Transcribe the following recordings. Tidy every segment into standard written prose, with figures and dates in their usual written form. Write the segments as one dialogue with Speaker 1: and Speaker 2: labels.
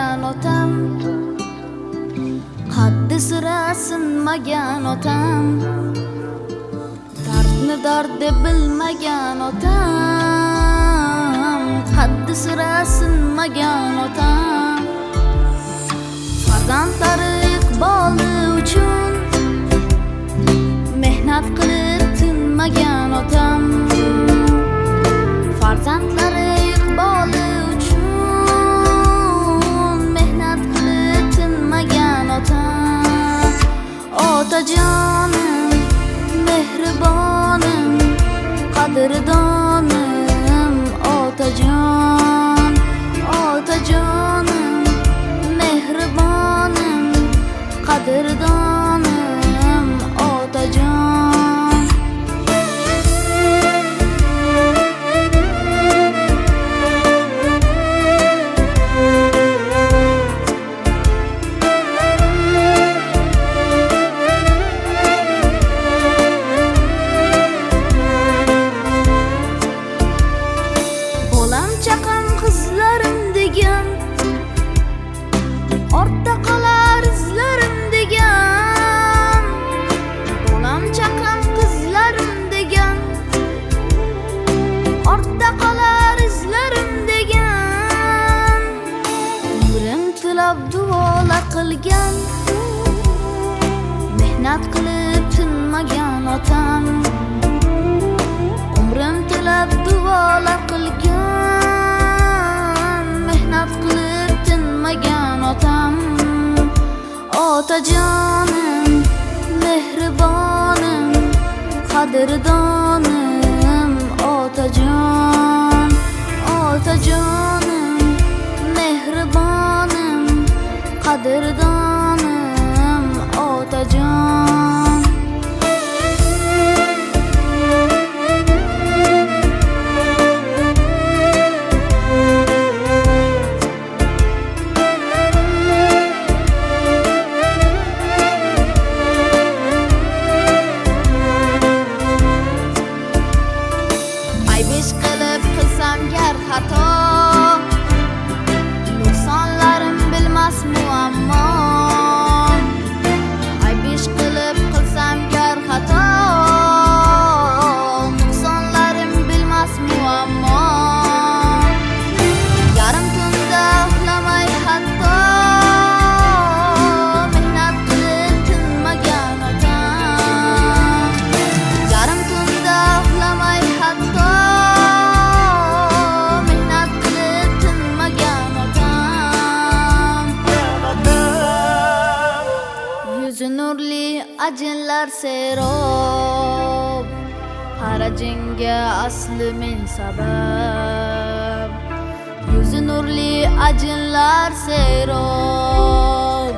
Speaker 1: sinmagan otam, haddi sira sinmagan otam, dardni dard deb bilmagan otam, haddi sira sinmagan otam, farzandlari iqboli uchun mehnat qilib tinmagan otam, farzandlari iqboli uchun mehnat qilib tinmagan otam. Otajonim, mehribonim, qadrdonim, otajon, otajonim, mehribonim, qadrdonim, otajon. Bolam chaqam qizlarim degan, ortda qolar izlarim degan. Bolam chaqam qizlarim degan, ortda qolar izlarim degan. Umrim tilab duolar qilgan, mehnat qilib tinmagan otam. Umrim tilab duolar qilgan, mehnat qilib tinmagan otam. Otajonim, mehribonim, qadrdonim, otajon, otajonim, mehribonim, qadrdonim, otajon. Aybish qilib qilsam gar xato, nuqsonlarim bilmas muammo. Aybish qilib qilsam gar xato, nuqsonlarim bilmas muammo. Yarim tunda uxlamay hatto, mehnat qilib tinmagan otam. Yarim tunda uxlamay hatto, mehnat qilib tinmagan otam. Yuzi nurli ajinlar serob, harajingga asli men sabab. Yuzi nurli ajinlar serob,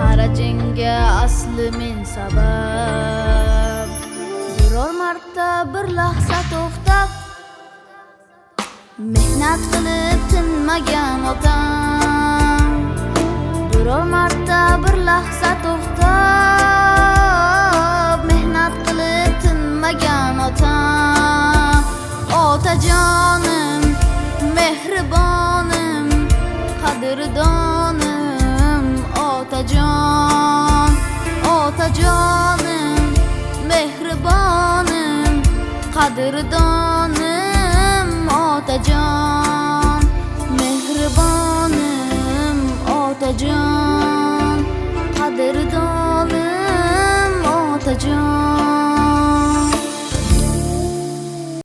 Speaker 1: harajingga asli men sabab. Biror marta bir lahza to'xtab, mehnat qilib tinmagan otam. Biror marta bir lahza to'xtab, mehnat qilib tinmagan otam. Otajonim, mehribonim, qadrdonim, otajon, otajonim, mehribonim, qadrdonim, otajon, mehribonim, otajon, qadrdonim, otajon.